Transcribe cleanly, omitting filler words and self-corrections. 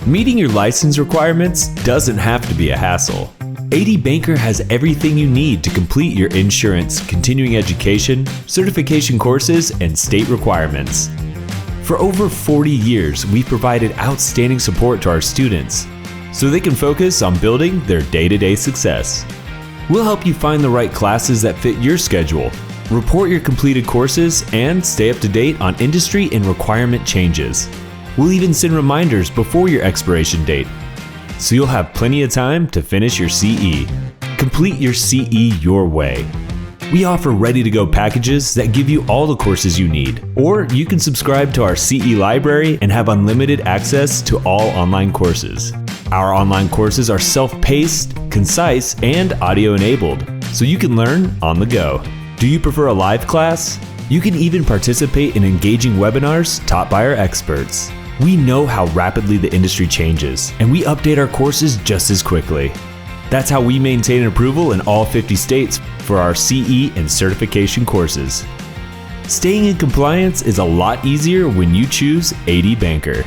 Meeting your license requirements doesn't have to be a hassle. AD Banker has everything you need to complete your insurance, continuing education, certification courses, and state requirements. For over 40 years, we've provided outstanding support to our students so they can focus on building their day-to-day success. We'll help you find the right classes that fit your schedule, report your completed courses, and stay up to date on industry and requirement changes. We'll even send reminders before your expiration date, so you'll have plenty of time to finish your CE. Complete your CE your way. We offer ready-to-go packages that give you all the courses you need, or you can subscribe to our CE library and have unlimited access to all online courses. Our online courses are self-paced, concise, and audio-enabled, so you can learn on the go. Do you prefer a live class? You can even participate in engaging webinars taught by our experts. We know how rapidly the industry changes, and we update our courses just as quickly. That's how we maintain approval in all 50 states for our CE and certification courses. Staying in compliance is a lot easier when you choose AD Banker.